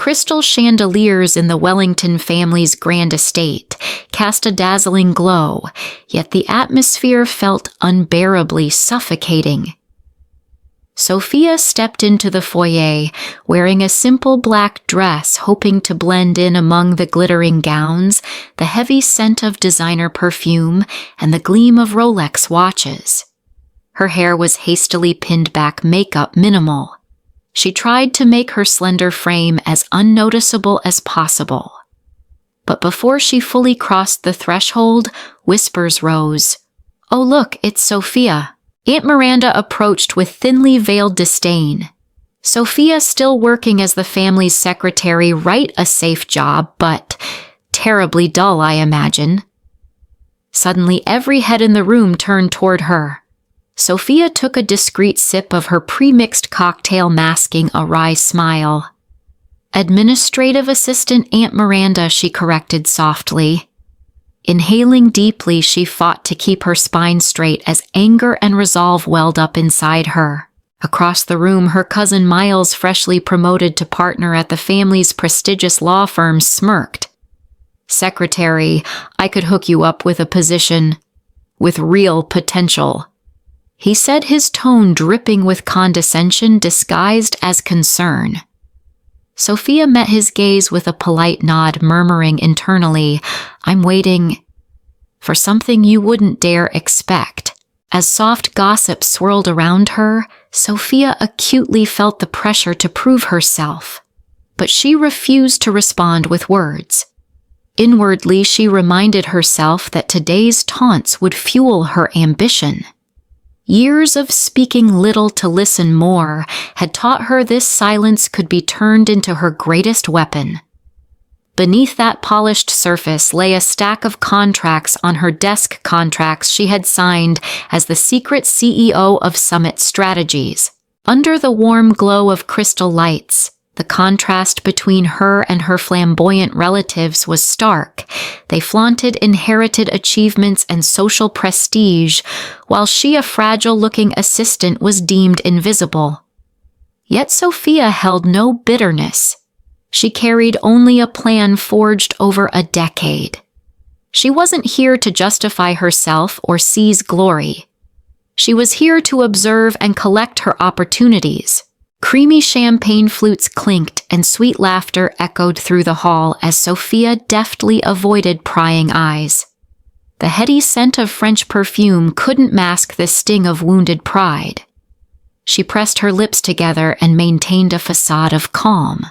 crystal chandeliers in the Wellington family's grand estate cast a dazzling glow, yet the atmosphere felt unbearably suffocating. Sophia stepped into the foyer, wearing a simple black dress, hoping to blend in among the glittering gowns, the heavy scent of designer perfume, and the gleam of Rolex watches. Her hair was hastily pinned back, makeup minimal. She tried to make her slender frame as unnoticeable as possible. But before she fully crossed the threshold, whispers rose. "Oh look, it's Sophia." Aunt Miranda approached with thinly veiled disdain. Sophia, still working as the family's secretary, right, a safe job, but terribly dull, I imagine. Suddenly, every head in the room turned toward her. Sophia took a discreet sip of her pre-mixed cocktail, masking a wry smile. "Administrative assistant Aunt Miranda," she corrected softly. Inhaling deeply, she fought to keep her spine straight as anger and resolve welled up inside her. Across the room, her cousin Miles, freshly promoted to partner at the family's prestigious law firm, smirked. "Secretary, I could hook you up with a position with real potential," he said, his tone dripping with condescension disguised as concern. Sophia met his gaze with a polite nod, murmuring internally, "I'm waiting for something you wouldn't dare expect." As soft gossip swirled around her, Sophia acutely felt the pressure to prove herself. But she refused to respond with words. Inwardly, she reminded herself that today's taunts would fuel her ambition. Years of speaking little to listen more had taught her this silence could be turned into her greatest weapon. Beneath that polished surface lay a stack of contracts on her desk, contracts she had signed as the secret CEO of Summit Strategies. Under the warm glow of crystal lights, the contrast between her and her flamboyant relatives was stark. They flaunted inherited achievements and social prestige, while she, a fragile-looking assistant, was deemed invisible. Yet Sophia held no bitterness. She carried only a plan forged over a decade. She wasn't here to justify herself or seize glory. She was here to observe and collect her opportunities. Creamy champagne flutes clinked and sweet laughter echoed through the hall as Sophia deftly avoided prying eyes. The heady scent of French perfume couldn't mask the sting of wounded pride. She pressed her lips together and maintained a facade of calm.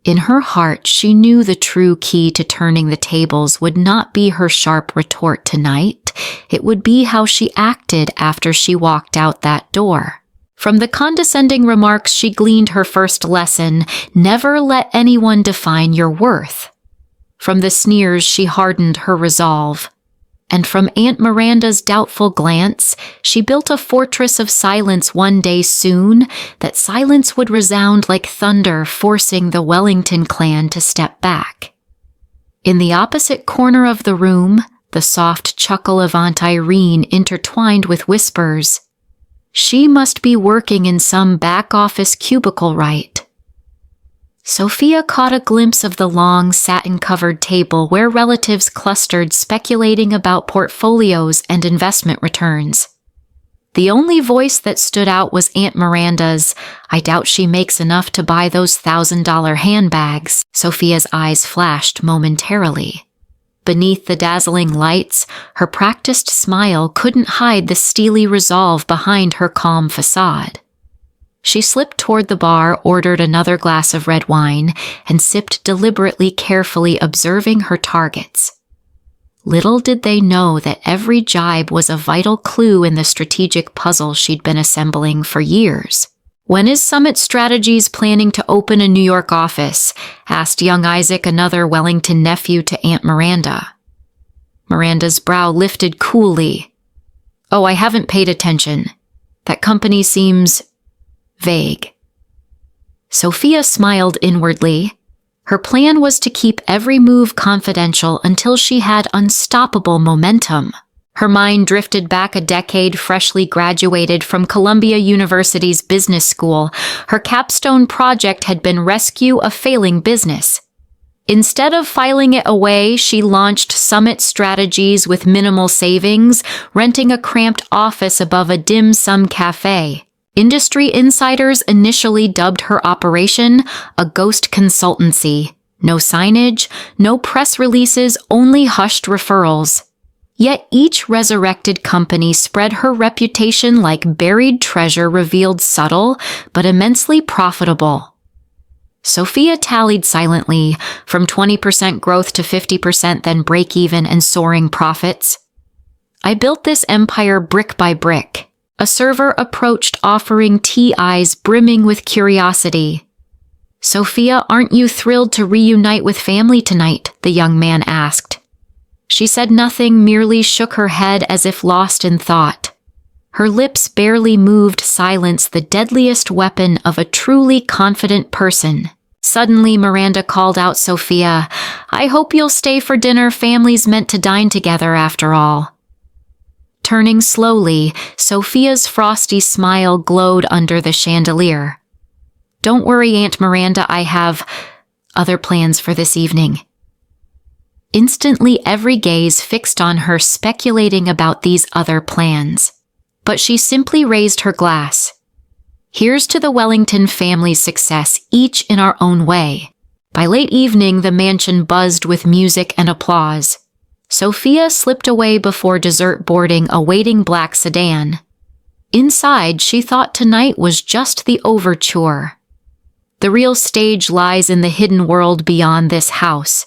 In her heart, she knew the true key to turning the tables would not be her sharp retort tonight. It would be how she acted after she walked out that door. From the condescending remarks, she gleaned her first lesson: never let anyone define your worth. From the sneers, she hardened her resolve. And from Aunt Miranda's doubtful glance, she built a fortress of silence. One day soon, that silence would resound like thunder, forcing the Wellington clan to step back. In the opposite corner of the room, the soft chuckle of Aunt Irene intertwined with whispers. She must be working in some back-office cubicle, right? Sophia caught a glimpse of the long, satin-covered table where relatives clustered, speculating about portfolios and investment returns. The only voice that stood out was Aunt Miranda's. "I doubt she makes enough to buy those $1,000 handbags." Sophia's eyes flashed momentarily. Beneath the dazzling lights, her practiced smile couldn't hide the steely resolve behind her calm facade. She slipped toward the bar, ordered another glass of red wine, and sipped deliberately, carefully observing her targets. Little did they know that every jibe was a vital clue in the strategic puzzle she'd been assembling for years. "When is Summit Strategies planning to open a New York office?" asked young Isaac, another Wellington nephew, to Aunt Miranda. Miranda's brow lifted coolly. "Oh, I haven't paid attention. That company seems vague." Sophia smiled inwardly. Her plan was to keep every move confidential until she had unstoppable momentum. Her mind drifted back a decade, freshly graduated from Columbia University's business school. Her capstone project had been rescue a failing business. Instead of filing it away, she launched Summit Strategies with minimal savings, renting a cramped office above a dim sum cafe. Industry insiders initially dubbed her operation a ghost consultancy. No signage, no press releases, only hushed referrals. Yet each resurrected company spread her reputation like buried treasure, revealed subtle but immensely profitable. Sophia tallied silently, from 20% growth to 50%, then break-even and soaring profits. I built this empire brick by brick. A server approached, offering tea, eyes brimming with curiosity. "Sophia, aren't you thrilled to reunite with family tonight?" the young man asked. She said nothing, merely shook her head as if lost in thought. Her lips barely moved, silence the deadliest weapon of a truly confident person. Suddenly, Miranda called out, "Sophia, I hope you'll stay for dinner. Families meant to dine together after all." Turning slowly, Sophia's frosty smile glowed under the chandelier. "Don't worry, Aunt Miranda, I have other plans for this evening." Instantly, every gaze fixed on her, speculating about these other plans. But she simply raised her glass. "Here's to the Wellington family's success, each in our own way." By late evening, the mansion buzzed with music and applause. Sophia slipped away before dessert, boarding a waiting black sedan. Inside, she thought tonight was just the overture. The real stage lies in the hidden world beyond this house.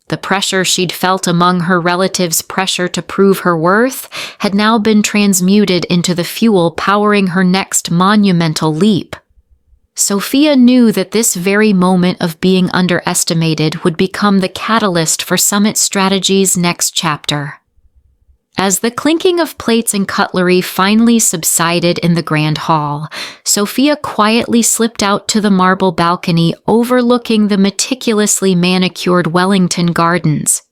The pressure she'd felt among her relatives, pressure to prove her worth, had now been transmuted into the fuel powering her next monumental leap. Sophia knew that this very moment of being underestimated would become the catalyst for Summit Strategies' next chapter. As the clinking of plates and cutlery finally subsided in the grand hall, Sophia quietly slipped out to the marble balcony overlooking the meticulously manicured Wellington gardens.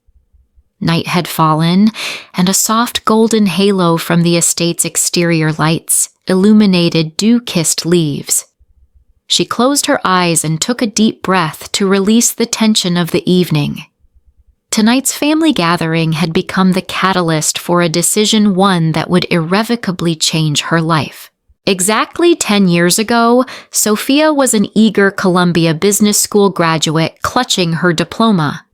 Night had fallen, and a soft golden halo from the estate's exterior lights illuminated dew-kissed leaves. She closed her eyes and took a deep breath to release the tension of the evening. Tonight's family gathering had become the catalyst for a decision, one that would irrevocably change her life. Exactly 10 years ago, Sophia was an eager Columbia Business School graduate clutching her diploma.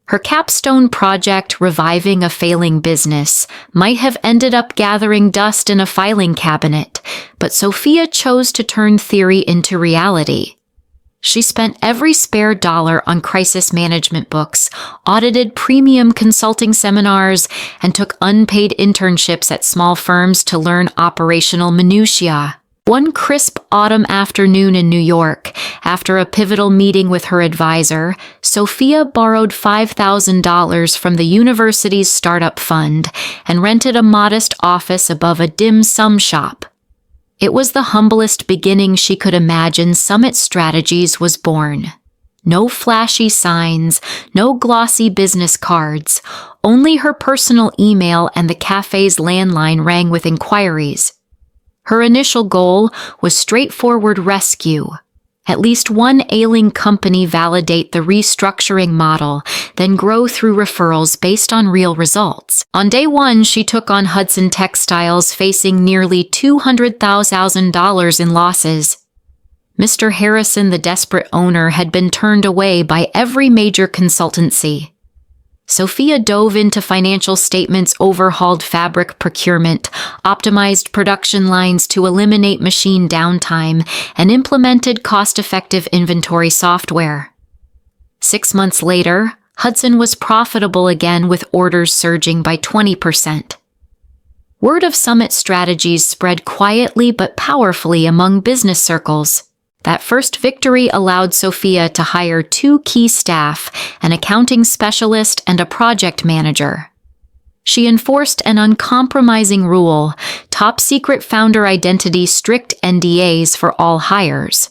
Her capstone project, reviving a failing business, might have ended up gathering dust in a filing cabinet, but Sophia chose to turn theory into reality. She spent every spare dollar on crisis management books, audited premium consulting seminars, and took unpaid internships at small firms to learn operational minutiae. One crisp autumn afternoon in New York, after a pivotal meeting with her advisor, Sophia borrowed $5,000 from the university's startup fund and rented a modest office above a dim sum shop. It was the humblest beginning she could imagine. Summit Strategies was born. No flashy signs, no glossy business cards, only her personal email, and the cafe's landline rang with inquiries. Her initial goal was straightforward: rescue. At least one ailing company, validate the restructuring model, then grow through referrals based on real results. On day one, she took on Hudson Textiles, facing nearly $200,000 in losses. Mr. Harrison, the desperate owner, had been turned away by every major consultancy. Sophia dove into financial statements, overhauled fabric procurement, optimized production lines to eliminate machine downtime, and implemented cost-effective inventory software. 6 months later, Hudson was profitable again, with orders surging by 20%. Word of Summit Strategies spread quietly but powerfully among business circles. That first victory allowed Sophia to hire 2 key staff, an accounting specialist and a project manager. She enforced an uncompromising rule: top-secret founder identity, strict NDAs for all hires.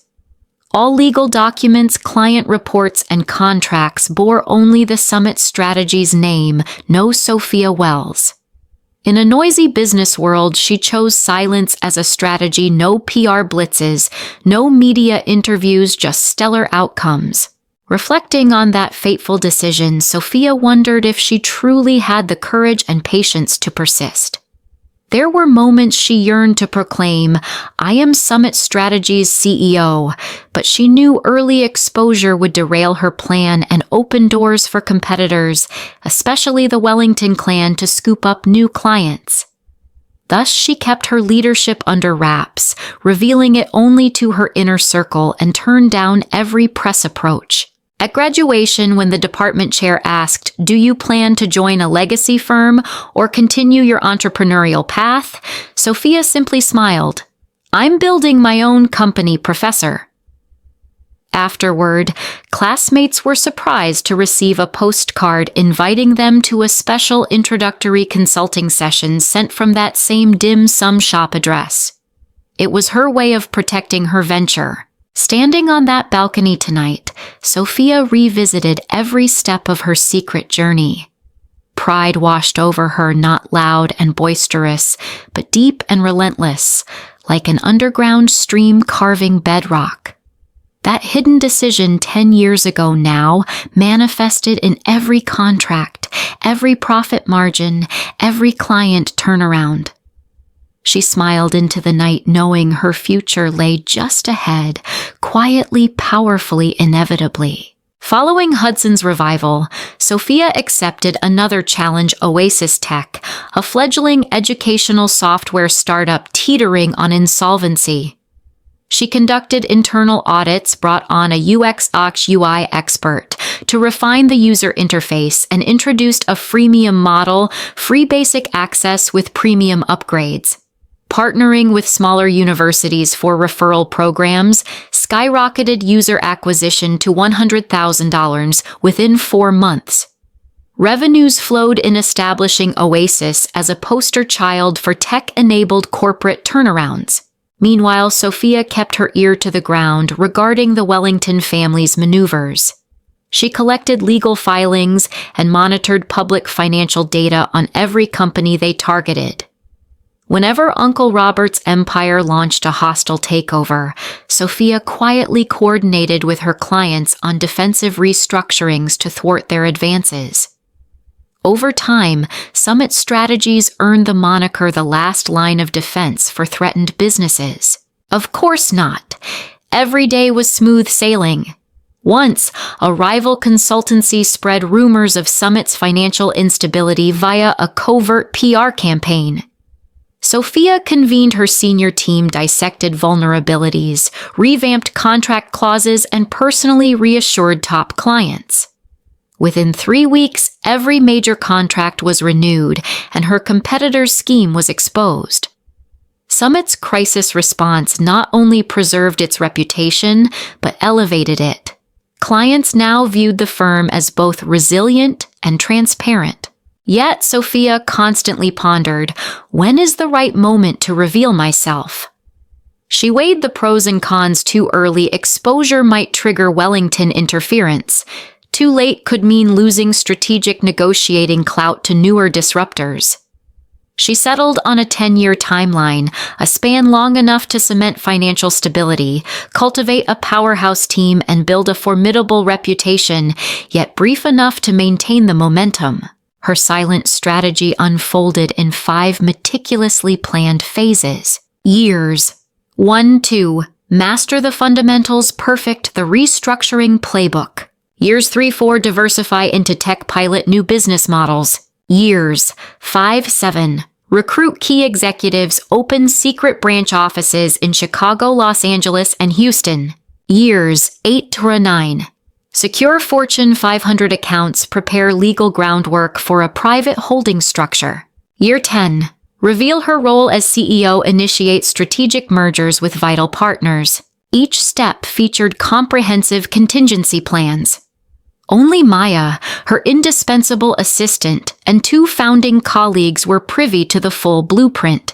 All legal documents, client reports, and contracts bore only the Summit Strategies name, no Sophia Wells. In a noisy business world, she chose silence as a strategy. No PR blitzes, no media interviews, just stellar outcomes. Reflecting on that fateful decision, Sophia wondered if she truly had the courage and patience to persist. There were moments she yearned to proclaim, "I am Summit Strategies CEO," but she knew early exposure would derail her plan and open doors for competitors, especially the Wellington clan, to scoop up new clients. Thus, she kept her leadership under wraps, revealing it only to her inner circle, and turned down every press approach. At graduation, when the department chair asked, "Do you plan to join a legacy firm or continue your entrepreneurial path?" Sophia simply smiled. "I'm building my own company, Professor." Afterward, classmates were surprised to receive a postcard inviting them to a special introductory consulting session sent from that same dim sum shop address. It was her way of protecting her venture. Standing on that balcony tonight, Sophia revisited every step of her secret journey. Pride washed over her, not loud and boisterous, but deep and relentless, like an underground stream carving bedrock. That hidden decision 10 years ago now manifested in every contract, every profit margin, every client turnaround. She smiled into the night, knowing her future lay just ahead, quietly, powerfully, inevitably. Following Hudson's revival, Sophia accepted another challenge: Oasis Tech, a fledgling educational software startup teetering on insolvency. She conducted internal audits, brought on a UX/UI expert to refine the user interface, and introduced a freemium model, free basic access with premium upgrades. Partnering with smaller universities for referral programs skyrocketed user acquisition to $100,000 within 4 months. Revenues flowed in, establishing Oasis as a poster child for tech-enabled corporate turnarounds. Meanwhile, Sophia kept her ear to the ground regarding the Wellington family's maneuvers. She collected legal filings and monitored public financial data on every company they targeted. Whenever Uncle Robert's empire launched a hostile takeover, Sophia quietly coordinated with her clients on defensive restructurings to thwart their advances. Over time, Summit Strategies earned the moniker the last line of defense for threatened businesses. Of course not. Every day was smooth sailing. Once, a rival consultancy spread rumors of Summit's financial instability via a covert PR campaign. Sophia convened her senior team, dissected vulnerabilities, revamped contract clauses, and personally reassured top clients. Within 3 weeks, every major contract was renewed, and her competitor's scheme was exposed. Summit's crisis response not only preserved its reputation, but elevated it. Clients now viewed the firm as both resilient and transparent. Yet, Sophia constantly pondered, when is the right moment to reveal myself? She weighed the pros and cons. Too early exposure might trigger Wellington interference. Too late could mean losing strategic negotiating clout to newer disruptors. She settled on a 10-year timeline, a span long enough to cement financial stability, cultivate a powerhouse team, and build a formidable reputation, yet brief enough to maintain the momentum. Her silent strategy unfolded in 5 meticulously planned phases. Years. 1-2. Master the fundamentals. Perfect the restructuring playbook. Years 3-4. Diversify into tech, pilot new business models. Years. 5-7. Recruit key executives. Open secret branch offices in Chicago, Los Angeles, and Houston. Years. 8-9. Secure Fortune 500 accounts. Prepare legal groundwork for a private holding structure. Year 10. Reveal her role as CEO. Initiate strategic mergers with vital partners. Each step featured comprehensive contingency plans. Only Maya, her indispensable assistant, and 2 founding colleagues were privy to the full blueprint.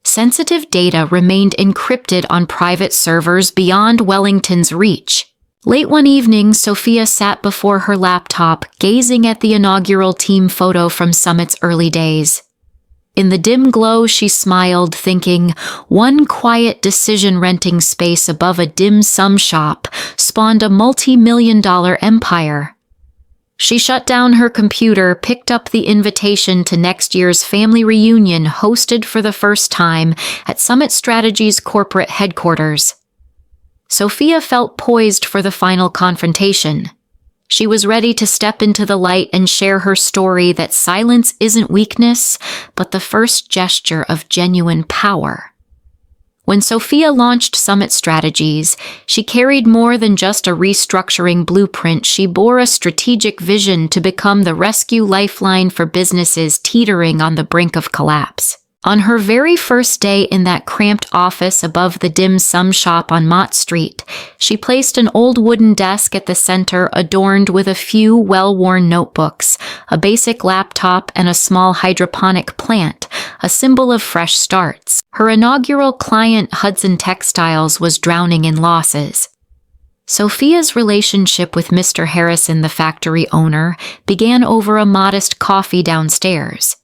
Sensitive data remained encrypted on private servers beyond Wellington's reach. Late one evening, Sophia sat before her laptop, gazing at the inaugural team photo from Summit's early days. In the dim glow, she smiled, thinking, one quiet decision-renting space above a dim-sum shop spawned a multi-million-dollar empire. She shut down her computer, picked up the invitation to next year's family reunion hosted for the first time at Summit Strategies corporate headquarters. Sophia felt poised for the final confrontation. She was ready to step into the light and share her story that silence isn't weakness, but the first gesture of genuine power. When Sophia launched Summit Strategies, she carried more than just a restructuring blueprint. She bore a strategic vision to become the rescue lifeline for businesses teetering on the brink of collapse. On her very first day in that cramped office above the dim sum shop on Mott Street, she placed an old wooden desk at the center adorned with a few well-worn notebooks, a basic laptop, and a small hydroponic plant, a symbol of fresh starts. Her inaugural client, Hudson Textiles, was drowning in losses. Sophia's relationship with Mr. Harrison, the factory owner, began over a modest coffee downstairs.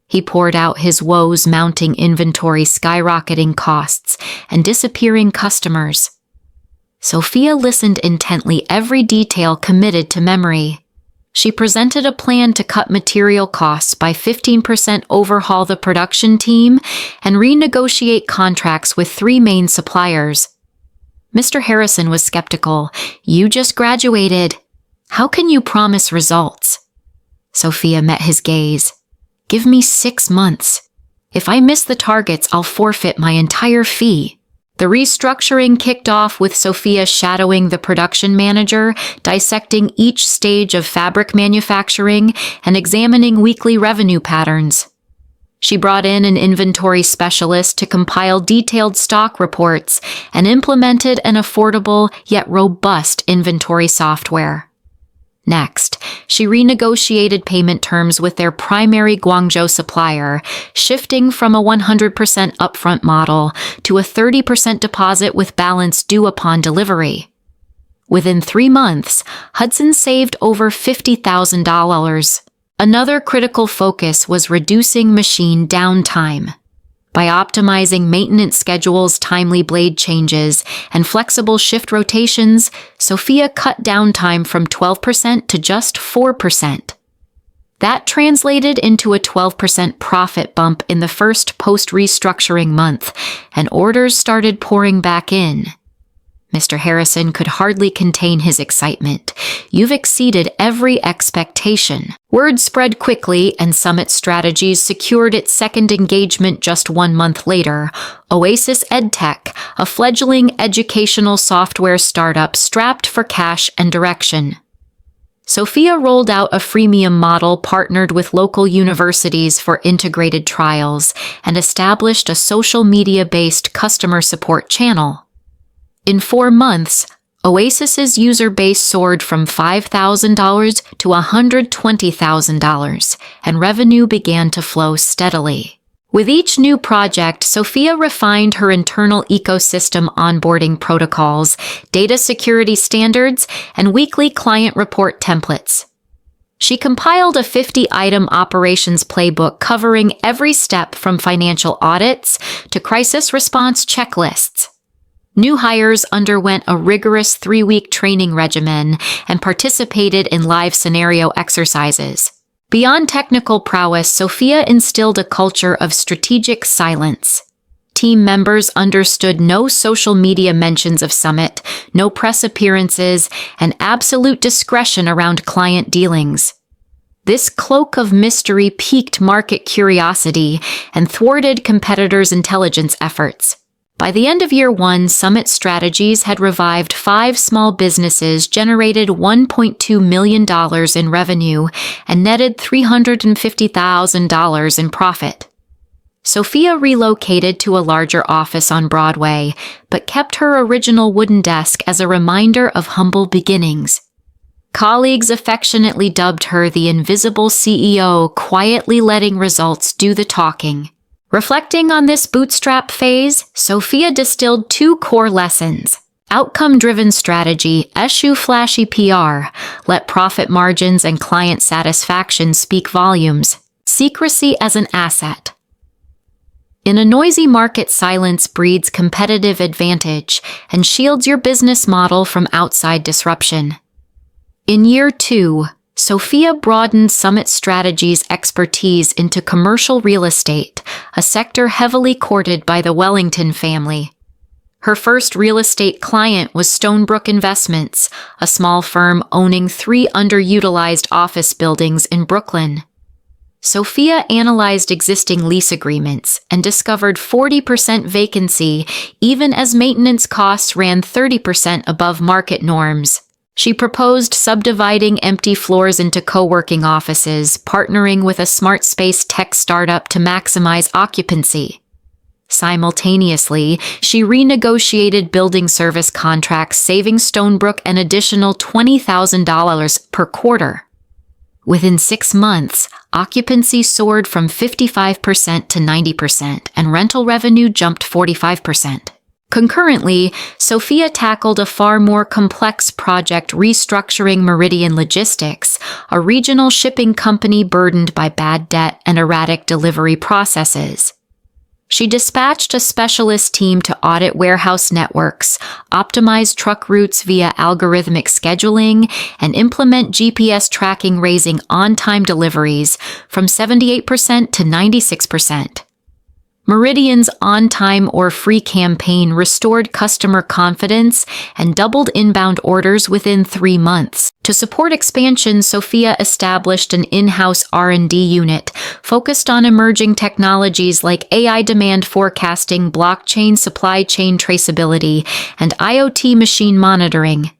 He poured out his woes, mounting inventory, skyrocketing costs, and disappearing customers. Sophia listened intently, every detail committed to memory. She presented a plan to cut material costs by 15%, overhaul the production team, and renegotiate contracts with 3 main suppliers. Mr. Harrison was skeptical. "You just graduated. How can you promise results?" Sophia met his gaze. "Give me 6 months. If I miss the targets, I'll forfeit my entire fee." The restructuring kicked off with Sophia shadowing the production manager, dissecting each stage of fabric manufacturing, and examining weekly revenue patterns. She brought in an inventory specialist to compile detailed stock reports and implemented an affordable yet robust inventory software. Next, she renegotiated payment terms with their primary Guangzhou supplier, shifting from a 100% upfront model to a 30% deposit with balance due upon delivery. Within 3 months, Hudson saved over $50,000. Another critical focus was reducing machine downtime. By optimizing maintenance schedules, timely blade changes, and flexible shift rotations, Sophia cut downtime from 12% to just 4%. That translated into a 12% profit bump in the first post-restructuring month, and orders started pouring back in. Mr. Harrison could hardly contain his excitement. "You've exceeded every expectation." Word spread quickly, and Summit Strategies secured its second engagement just 1 month later. Oasis EdTech, a fledgling educational software startup strapped for cash and direction. Sophia rolled out a freemium model, partnered with local universities for integrated trials, and established a social media-based customer support channel. In 4 months, Oasis's user base soared from $5,000 to $120,000, and revenue began to flow steadily. With each new project, Sophia refined her internal ecosystem onboarding protocols, data security standards, and weekly client report templates. She compiled a 50-item operations playbook covering every step from financial audits to crisis response checklists. New hires underwent a rigorous 3-week training regimen and participated in live scenario exercises. Beyond technical prowess, Sophia instilled a culture of strategic silence. Team members understood no social media mentions of Summit, no press appearances, and absolute discretion around client dealings. This cloak of mystery piqued market curiosity and thwarted competitors' intelligence efforts. By the end of year 1, Summit Strategies had revived 5 small businesses, generated $1.2 million in revenue, and netted $350,000 in profit. Sophia relocated to a larger office on Broadway, but kept her original wooden desk as a reminder of humble beginnings. Colleagues affectionately dubbed her the invisible CEO, quietly letting results do the talking. Reflecting on this bootstrap phase, Sophia distilled 2 core lessons. Outcome-driven strategy, eschew flashy PR, let profit margins and client satisfaction speak volumes. Secrecy as an asset. In a noisy market, silence breeds competitive advantage and shields your business model from outside disruption. In year 2, Sophia broadened Summit Strategies' expertise into commercial real estate, a sector heavily courted by the Wellington family. Her first real estate client was Stonebrook Investments, a small firm owning 3 underutilized office buildings in Brooklyn. Sophia analyzed existing lease agreements and discovered 40% vacancy, even as maintenance costs ran 30% above market norms. She proposed subdividing empty floors into co-working offices, partnering with a smart space tech startup to maximize occupancy. Simultaneously, she renegotiated building service contracts, saving Stonebrook an additional $20,000 per quarter. Within 6 months, occupancy soared from 55% to 90%, and rental revenue jumped 45%. Concurrently, Sophia tackled a far more complex project, restructuring Meridian Logistics, a regional shipping company burdened by bad debt and erratic delivery processes. She dispatched a specialist team to audit warehouse networks, optimize truck routes via algorithmic scheduling, and implement GPS tracking, raising on-time deliveries from 78% to 96%. Meridian's on-time or free campaign restored customer confidence and doubled inbound orders within 3 months. To support expansion, Sophia established an in-house R&D unit focused on emerging technologies like AI demand forecasting, blockchain supply chain traceability, and IoT machine monitoring.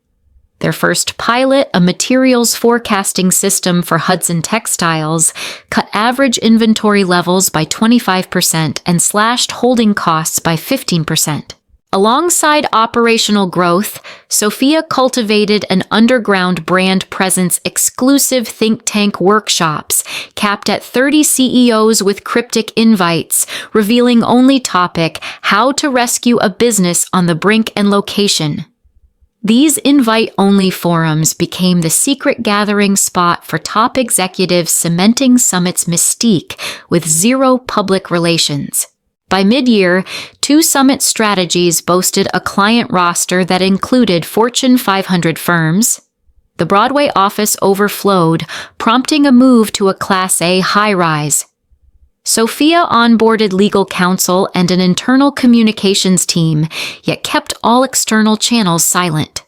Their first pilot, a materials forecasting system for Hudson Textiles, cut average inventory levels by 25% and slashed holding costs by 15%. Alongside operational growth, Sophia cultivated an underground brand presence, exclusive think tank workshops, capped at 30 CEOs with cryptic invites, revealing only topic: how to rescue a business on the brink and location. These invite-only forums became the secret gathering spot for top executives, cementing Summit's mystique with zero public relations. By mid-year, 2 Summit Strategies boasted a client roster that included Fortune 500 firms. The Broadway office overflowed, prompting a move to a Class A high-rise. Sophia onboarded legal counsel and an internal communications team, yet kept all external channels silent.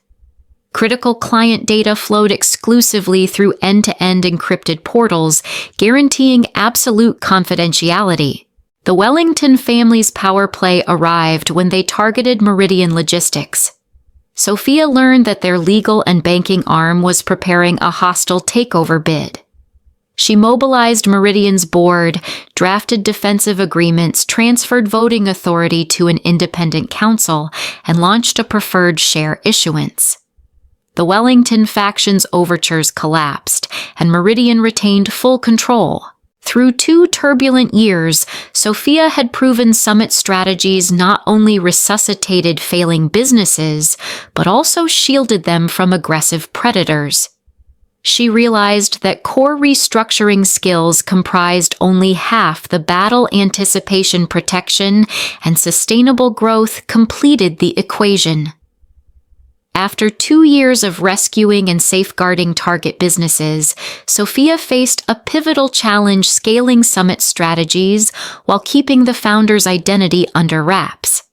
Critical client data flowed exclusively through end-to-end encrypted portals, guaranteeing absolute confidentiality. The Wellington family's power play arrived when they targeted Meridian Logistics. Sophia learned that their legal and banking arm was preparing a hostile takeover bid. She mobilized Meridian's board, drafted defensive agreements, transferred voting authority to an independent counsel, and launched a preferred share issuance. The Wellington faction's overtures collapsed, and Meridian retained full control. Through 2 turbulent years, Sophia had proven Summit Strategies not only resuscitated failing businesses, but also shielded them from aggressive predators. She realized that core restructuring skills comprised only half the battle. Anticipation, protection, and sustainable growth completed the equation. After 2 years of rescuing and safeguarding target businesses, Sophia faced a pivotal challenge: scaling Summit Strategies while keeping the founder's identity under wraps.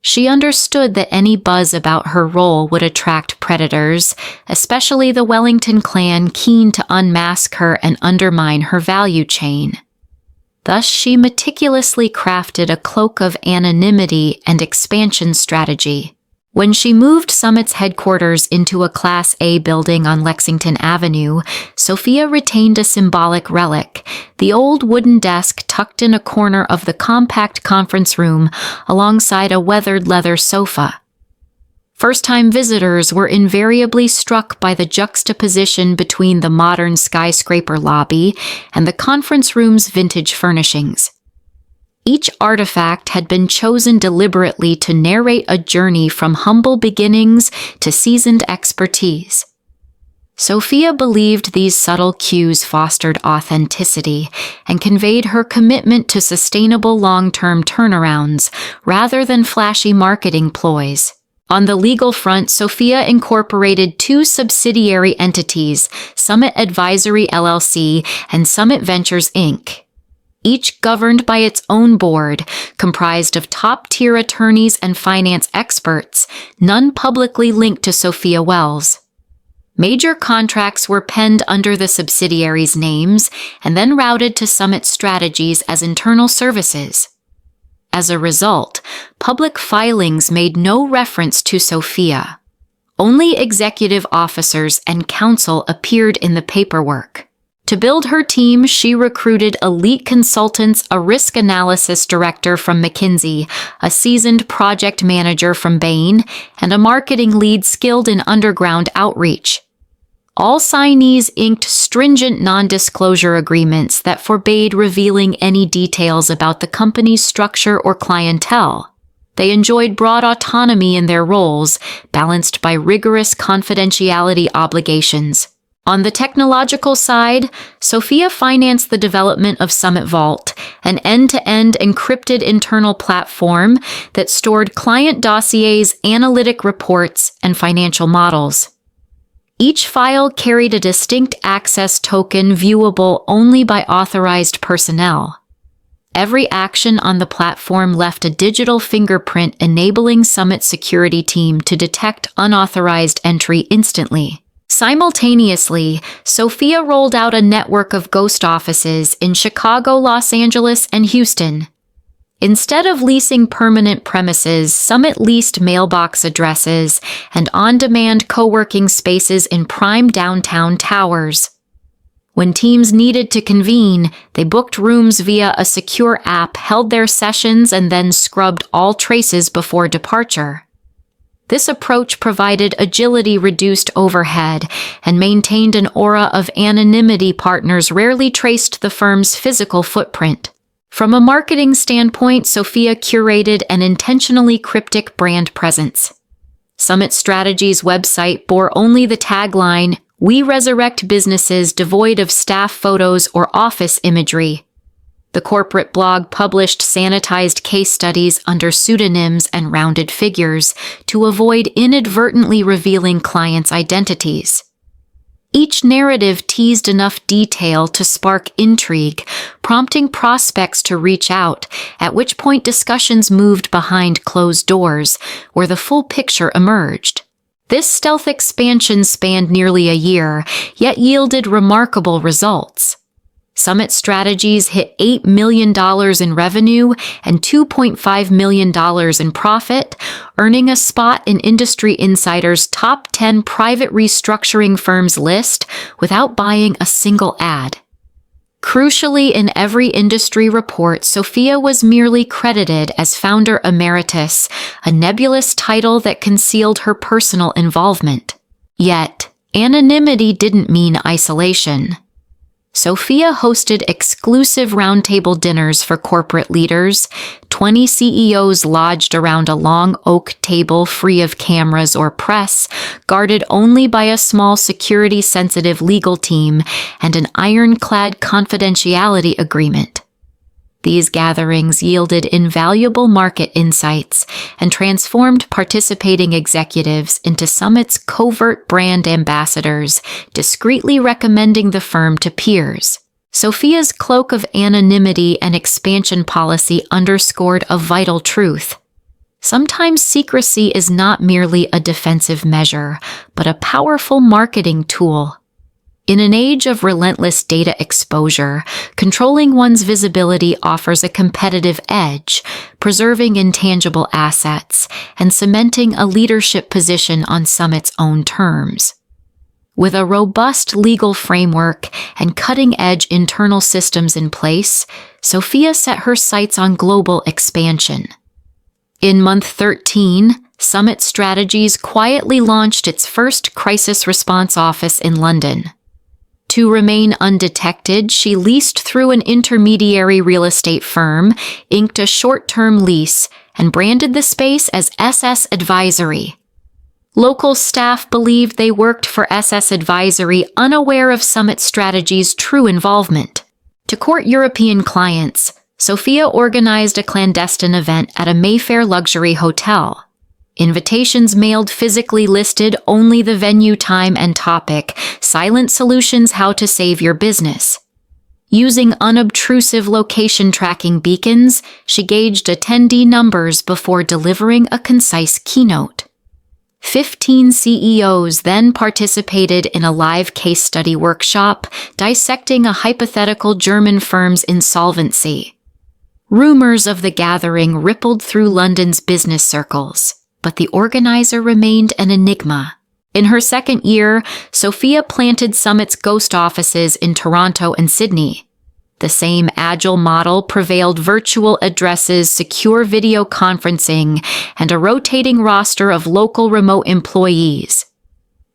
She understood that any buzz about her role would attract predators, especially the Wellington clan, keen to unmask her and undermine her value chain. Thus, she meticulously crafted a cloak of anonymity and expansion strategy. When she moved Summit's headquarters into a Class A building on Lexington Avenue, Sophia retained a symbolic relic: the old wooden desk tucked in a corner of the compact conference room alongside a weathered leather sofa. First-time visitors were invariably struck by the juxtaposition between the modern skyscraper lobby and the conference room's vintage furnishings. Each artifact had been chosen deliberately to narrate a journey from humble beginnings to seasoned expertise. Sophia believed these subtle cues fostered authenticity and conveyed her commitment to sustainable long-term turnarounds rather than flashy marketing ploys. On the legal front, Sophia incorporated two subsidiary entities, Summit Advisory LLC and Summit Ventures Inc., each governed by its own board, comprised of top-tier attorneys and finance experts, none publicly linked to Sophia Wells. Major contracts were penned under the subsidiaries' names and then routed to Summit Strategies as internal services. As a result, public filings made no reference to Sophia. Only executive officers and counsel appeared in the paperwork. To build her team, she recruited elite consultants, a risk analysis director from McKinsey, a seasoned project manager from Bain, and a marketing lead skilled in underground outreach. All signees inked stringent non-disclosure agreements that forbade revealing any details about the company's structure or clientele. They enjoyed broad autonomy in their roles, balanced by rigorous confidentiality obligations. On the technological side, Sophia financed the development of Summit Vault, an end-to-end encrypted internal platform that stored client dossiers, analytic reports, and financial models. Each file carried a distinct access token viewable only by authorized personnel. Every action on the platform left a digital fingerprint, enabling Summit's security team to detect unauthorized entry instantly. Simultaneously, Sophia rolled out a network of ghost offices in Chicago, Los Angeles, and Houston. Instead of leasing permanent premises, Summit leased mailbox addresses and on-demand co-working spaces in prime downtown towers. When teams needed to convene, they booked rooms via a secure app, held their sessions, and then scrubbed all traces before departure. This approach provided agility, reduced overhead, and maintained an aura of anonymity. Partners rarely traced the firm's physical footprint. From a marketing standpoint, Sophia curated an intentionally cryptic brand presence. Summit Strategies' website bore only the tagline, "We resurrect businesses devoid of staff photos or office imagery." The corporate blog published sanitized case studies under pseudonyms and rounded figures to avoid inadvertently revealing clients' identities. Each narrative teased enough detail to spark intrigue, prompting prospects to reach out, at which point discussions moved behind closed doors, where the full picture emerged. This stealth expansion spanned nearly a year, yet yielded remarkable results. Summit Strategies hit $8 million in revenue and $2.5 million in profit, earning a spot in Industry Insider's top 10 private restructuring firms list without buying a single ad. Crucially, in every industry report, Sophia was merely credited as founder emeritus, a nebulous title that concealed her personal involvement. Yet, anonymity didn't mean isolation. Sophia hosted exclusive roundtable dinners for corporate leaders. 20 CEOs lodged around a long oak table free of cameras or press, guarded only by a small security-sensitive legal team and an ironclad confidentiality agreement. These gatherings yielded invaluable market insights and transformed participating executives into Summit's covert brand ambassadors, discreetly recommending the firm to peers. Sophia's cloak of anonymity and expansion policy underscored a vital truth. Sometimes secrecy is not merely a defensive measure, but a powerful marketing tool. In an age of relentless data exposure, controlling one's visibility offers a competitive edge, preserving intangible assets and cementing a leadership position on Summit's own terms. With a robust legal framework and cutting-edge internal systems in place, Sophia set her sights on global expansion. In month 13, Summit Strategies quietly launched its first crisis response office in London. To remain undetected, she leased through an intermediary real estate firm, inked a short-term lease, and branded the space as SS Advisory. Local staff believed they worked for SS Advisory, unaware of Summit Strategy's true involvement. To court European clients, Sophia organized a clandestine event at a Mayfair luxury hotel. Invitations mailed physically listed only the venue, time, and topic, silent solutions how to save your business. Using unobtrusive location tracking beacons, she gauged attendee numbers before delivering a concise keynote. 15 CEOs then participated in a live case study workshop dissecting a hypothetical German firm's insolvency. Rumors of the gathering rippled through London's business circles, but the organizer remained an enigma. In her second year, Sophia planted Summit's ghost offices in Toronto and Sydney. The same agile model prevailed: virtual addresses, secure video conferencing, and a rotating roster of local remote employees.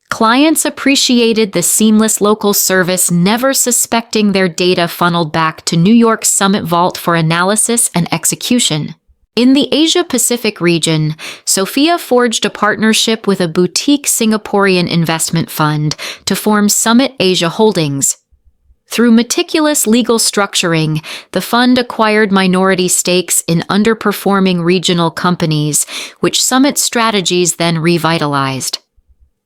Clients appreciated the seamless local service, never suspecting their data funneled back to New York's Summit Vault for analysis and execution. In the Asia-Pacific region, Sophia forged a partnership with a boutique Singaporean investment fund to form Summit Asia Holdings. Through meticulous legal structuring, the fund acquired minority stakes in underperforming regional companies, which Summit Strategies then revitalized.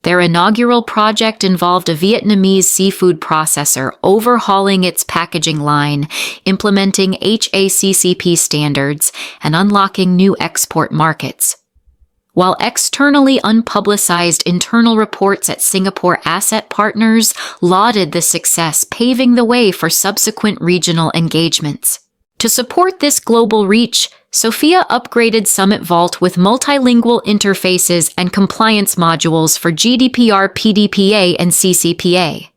Their inaugural project involved a Vietnamese seafood processor overhauling its packaging line, implementing HACCP standards, and unlocking new export markets. While externally unpublicized internal reports at Singapore Asset Partners lauded the success, paving the way for subsequent regional engagements. To support this global reach, Sophia upgraded Summit Vault with multilingual interfaces and compliance modules for GDPR, PDPA, and CCPA.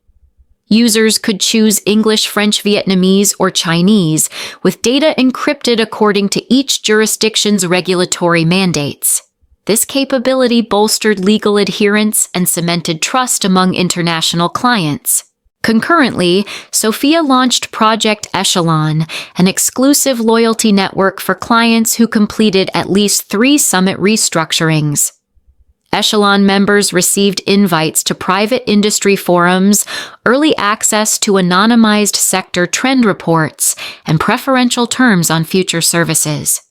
Users could choose English, French, Vietnamese, or Chinese, with data encrypted according to each jurisdiction's regulatory mandates. This capability bolstered legal adherence and cemented trust among international clients. Concurrently, Sophia launched Project Echelon, an exclusive loyalty network for clients who completed at least 3 Summit restructurings. Echelon members received invites to private industry forums, early access to anonymized sector trend reports, and preferential terms on future services.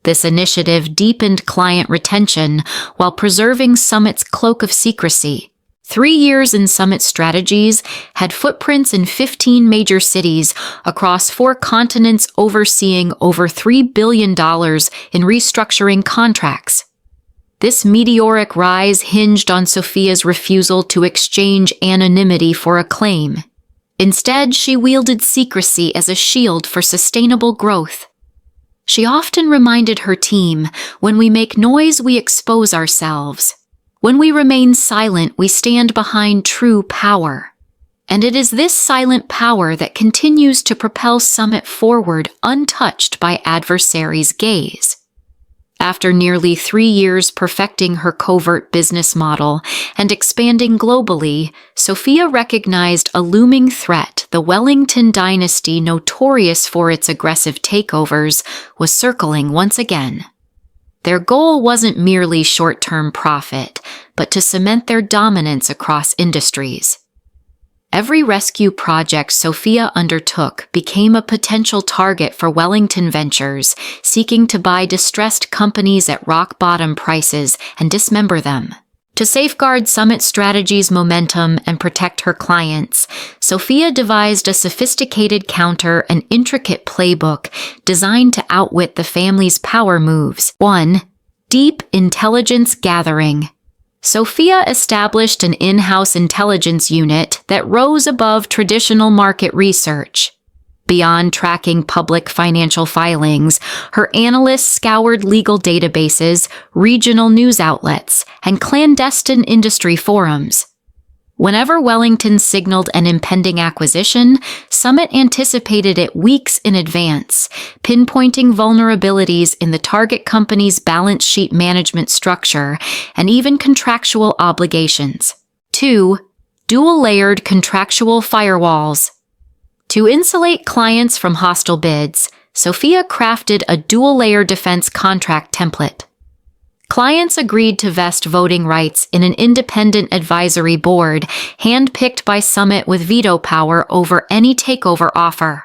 This initiative deepened client retention while preserving Summit's cloak of secrecy. 3 years in Summit Strategies had footprints in 15 major cities across 4 continents, overseeing over $3 billion in restructuring contracts. This meteoric rise hinged on Sophia's refusal to exchange anonymity for acclaim. Instead, she wielded secrecy as a shield for sustainable growth. She often reminded her team, "When we make noise, we expose ourselves. When we remain silent, we stand behind true power." And it is this silent power that continues to propel Summit forward, untouched by adversaries' gaze. After nearly 3 years perfecting her covert business model and expanding globally, Sophia recognized a looming threat. The Wellington dynasty, notorious for its aggressive takeovers, was circling once again. Their goal wasn't merely short-term profit, but to cement their dominance across industries. Every rescue project Sophia undertook became a potential target for Wellington Ventures, seeking to buy distressed companies at rock-bottom prices and dismember them. To safeguard Summit Strategies' momentum and protect her clients, Sophia devised a sophisticated counter and intricate playbook designed to outwit the family's power moves. 1. Deep intelligence gathering. Sophia established an in-house intelligence unit that rose above traditional market research. Beyond tracking public financial filings, her analysts scoured legal databases, regional news outlets, and clandestine industry forums. Whenever Wellington signaled an impending acquisition, Summit anticipated it weeks in advance, pinpointing vulnerabilities in the target company's balance sheet management structure and even contractual obligations. 2. Dual-layered contractual firewalls. To insulate clients from hostile bids, Sophia crafted a dual-layer defense contract template. Clients agreed to vest voting rights in an independent advisory board, handpicked by Summit with veto power over any takeover offer.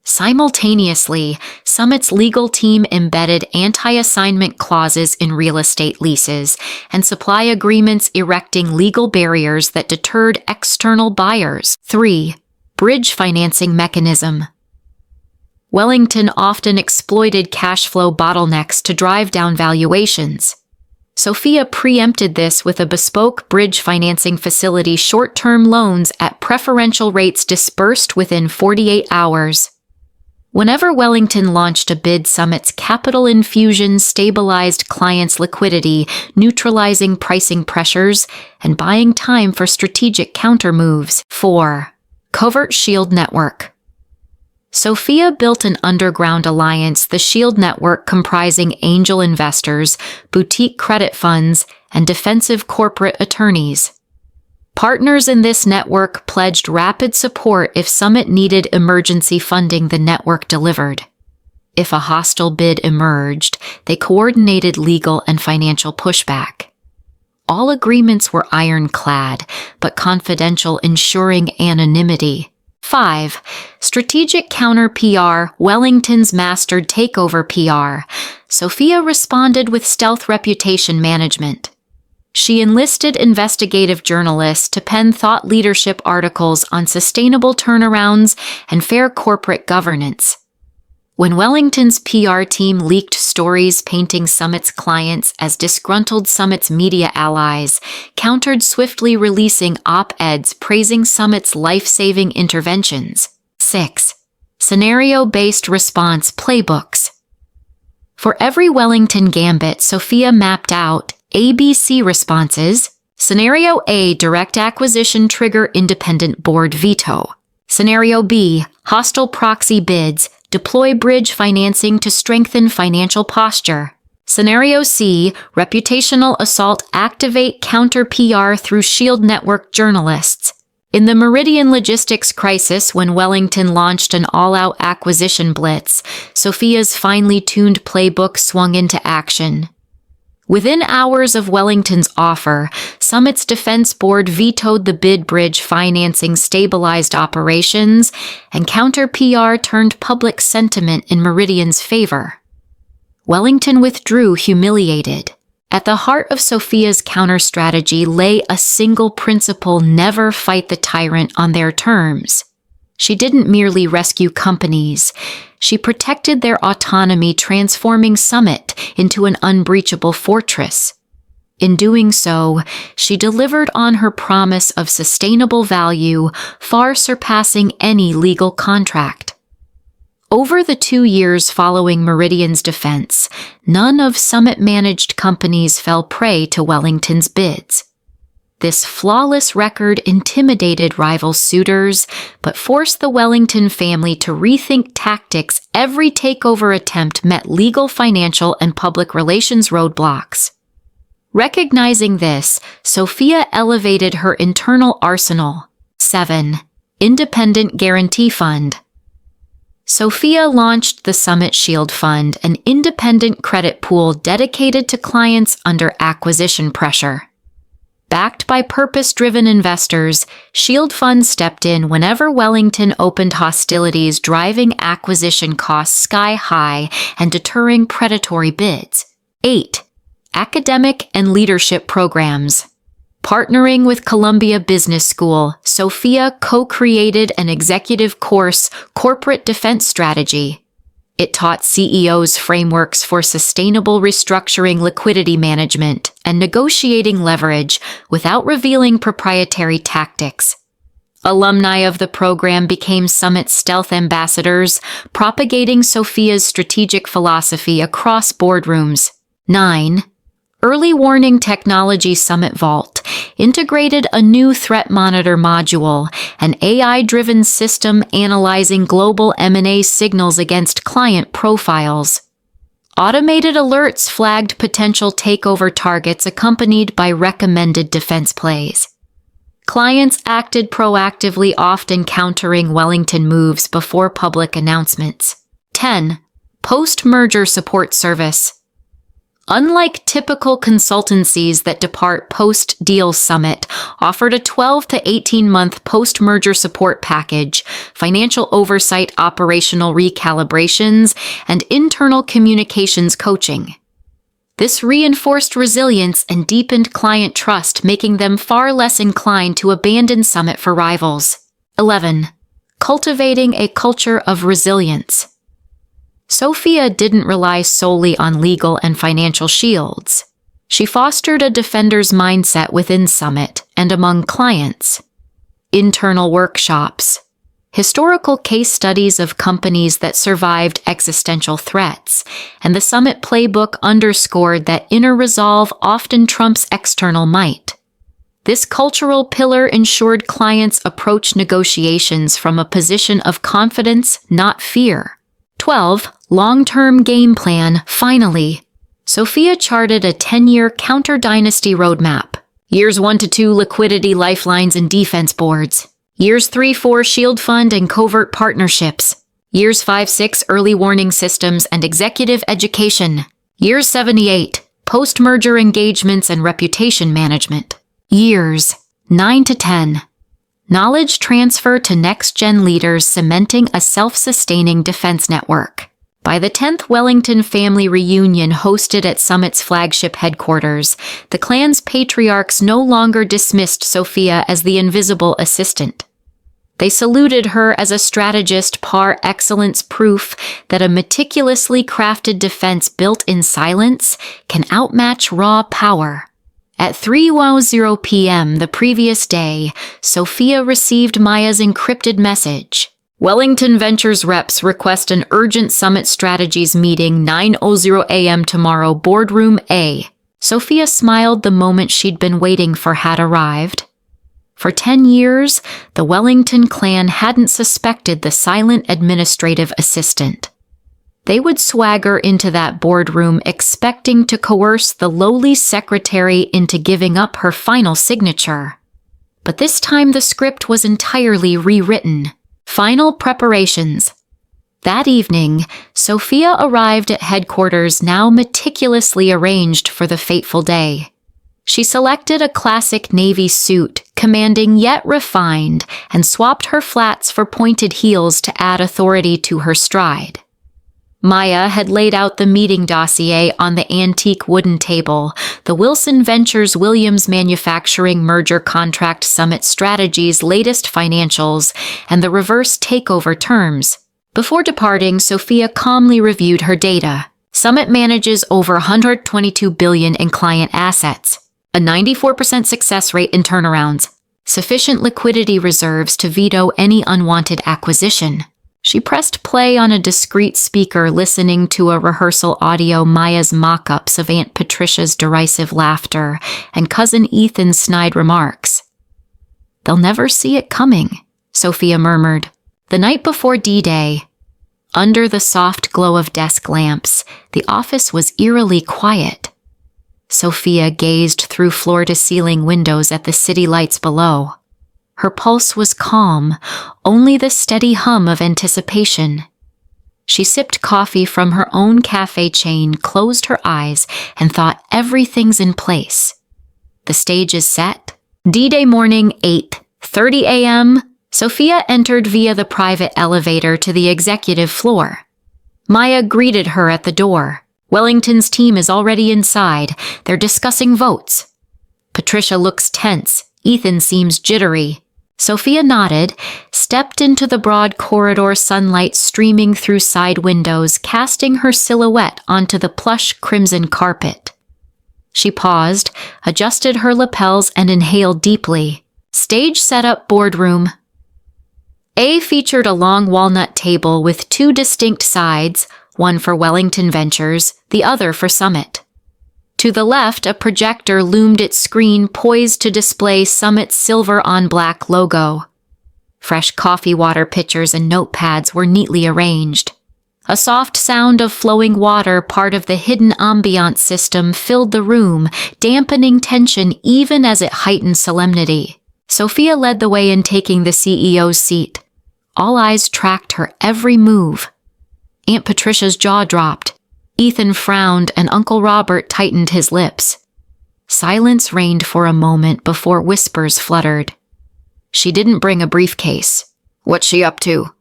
Simultaneously, Summit's legal team embedded anti-assignment clauses in real estate leases and supply agreements erecting legal barriers that deterred external buyers. 3. Bridge financing mechanism. Wellington often exploited cash flow bottlenecks to drive down valuations. Sophia preempted this with a bespoke bridge financing facility, short-term loans at preferential rates dispersed within 48 hours. Whenever Wellington launched a bid, Summit's capital infusion stabilized clients' liquidity, neutralizing pricing pressures and buying time for strategic counter-moves. 4. Covert Shield Network. Sophia built an underground alliance, the Shield Network, comprising angel investors, boutique credit funds, and defensive corporate attorneys. Partners in this network pledged rapid support if Summit needed emergency funding. The network delivered. If a hostile bid emerged, they coordinated legal and financial pushback. All agreements were ironclad, but confidential, ensuring anonymity. 5. Strategic counter-PR. Wellington's mastered takeover PR. Sophia responded with stealth reputation management. She enlisted investigative journalists to pen thought leadership articles on sustainable turnarounds and fair corporate governance. When Wellington's PR team leaked stories painting Summit's clients as disgruntled, Summit's media allies countered swiftly, releasing op-eds praising Summit's life-saving interventions. 6. Scenario-based response playbooks. For every Wellington gambit, Sophia mapped out ABC responses. Scenario A, direct acquisition, trigger independent board veto. Scenario B, hostile proxy bids, deploy bridge financing to strengthen financial posture. Scenario C, reputational assault, activate counter-PR through Shield Network journalists. In the Meridian logistics crisis, when Wellington launched an all-out acquisition blitz, Sophia's finely tuned playbook swung into action. Within hours of Wellington's offer, Summit's defense board vetoed the bid. Bridge financing stabilized operations, and counter-PR turned public sentiment in Meridian's favor. Wellington withdrew, humiliated. At the heart of Sophia's counter-strategy lay a single principle: never fight the tyrant on their terms. She didn't merely rescue companies. She protected their autonomy, transforming Summit into an unbreachable fortress. In doing so, she delivered on her promise of sustainable value, far surpassing any legal contract. Over the 2 years following Meridian's defense, none of Summit-managed companies fell prey to Wellington's bids. This flawless record intimidated rival suitors, but forced the Wellington family to rethink tactics. Every takeover attempt met legal, financial, and public relations roadblocks. Recognizing this, Sophia elevated her internal arsenal. 7. Independent Guarantee Fund. Sophia launched the Summit Shield Fund, an independent credit pool dedicated to clients under acquisition pressure. Backed by purpose-driven investors, Shield Fund stepped in whenever Wellington opened hostilities, driving acquisition costs sky high and deterring predatory bids. 8. Academic and leadership programs. Partnering with Columbia Business School, Sophia co-created an executive course, Corporate Defense Strategy. It taught CEOs frameworks for sustainable restructuring, liquidity management, and negotiating leverage without revealing proprietary tactics. Alumni of the program became Summit stealth ambassadors, propagating Sophia's strategic philosophy across boardrooms. 9. Early warning technology. Summit Vault integrated a new threat monitor module, an AI-driven system analyzing global M&A signals against client profiles. Automated alerts flagged potential takeover targets, accompanied by recommended defense plays. Clients acted proactively, often countering Wellington moves before public announcements. 10. Post-merger support service. Unlike typical consultancies that depart post-deal Summit offered a 12 to 18-month post-merger support package, financial oversight, operational recalibrations, and internal communications coaching. This reinforced resilience and deepened client trust, making them far less inclined to abandon Summit for rivals. 11. Cultivating a culture of resilience. Sophia didn't rely solely on legal and financial shields. She fostered a defender's mindset within Summit and among clients. Internal workshops, historical case studies of companies that survived existential threats, and the Summit playbook underscored that inner resolve often trumps external might. This cultural pillar ensured clients approach negotiations from a position of confidence, not fear. 12. Long-term game plan. Finally, Sophia charted a 10-year counter-dynasty roadmap. Years 1 to 2, liquidity lifelines and defense boards. Years 3-4, shield fund and covert partnerships. Years 5-6, early warning systems and executive education. Years 7-8, post-merger engagements and reputation management. Years 9 to 10, knowledge transfer to next-gen leaders, cementing a self-sustaining defense network. By the 10th Wellington family reunion hosted at Summit's flagship headquarters, the clan's patriarchs no longer dismissed Sophia as the invisible assistant. They saluted her as a strategist par excellence, proof that a meticulously crafted defense built in silence can outmatch raw power. At 3:10 p.m. the previous day, Sophia received Maya's encrypted message. Wellington Ventures reps request an urgent Summit Strategies meeting 9:00 a.m. tomorrow, boardroom A. Sophia smiled. The moment she'd been waiting for had arrived. For 10 years, the Wellington clan hadn't suspected the silent administrative assistant. They would swagger into that boardroom expecting to coerce the lowly secretary into giving up her final signature. But this time the script was entirely rewritten. Final preparations. That evening, Sophia arrived at headquarters, now meticulously arranged for the fateful day. She selected a classic navy suit, commanding yet refined, and swapped her flats for pointed heels to add authority to her stride. Maya had laid out the meeting dossier on the antique wooden table, the Wilson Ventures Williams Manufacturing Merger Contract Summit Strategies' latest financials, and the reverse takeover terms. Before departing, Sophia calmly reviewed her data. Summit manages over $122 billion in client assets, a 94% success rate in turnarounds, sufficient liquidity reserves to veto any unwanted acquisition. She pressed play on a discreet speaker, listening to a rehearsal audio, Maya's mock-ups of Aunt Patricia's derisive laughter and Cousin Ethan's snide remarks. "They'll never see it coming," Sophia murmured. The night before D-Day, under the soft glow of desk lamps, the office was eerily quiet. Sophia gazed through floor-to-ceiling windows at the city lights below. Her pulse was calm, only the steady hum of anticipation. She sipped coffee from her own cafe chain, closed her eyes, and thought, everything's in place. The stage is set. D-Day morning, 8:30 a.m., Sophia entered via the private elevator to the executive floor. Maya greeted her at the door. Wellington's team is already inside. They're discussing votes. Patricia looks tense. Ethan seems jittery. Sophia nodded, stepped into the broad corridor, sunlight streaming through side windows, casting her silhouette onto the plush crimson carpet. She paused, adjusted her lapels, and inhaled deeply. Stage setup, boardroom. A featured a long walnut table with two distinct sides, one for Wellington Ventures, the other for Summit. To the left, a projector loomed its screen, poised to display Summit's silver-on-black logo. Fresh coffee water pitchers and notepads were neatly arranged. A soft sound of flowing water, part of the hidden ambiance system, filled the room, dampening tension even as it heightened solemnity. Sophia led the way in taking the CEO's seat. All eyes tracked her every move. Aunt Patricia's jaw dropped. Ethan frowned and Uncle Robert tightened his lips. Silence reigned for a moment before whispers fluttered. She didn't bring a briefcase. What's she up to?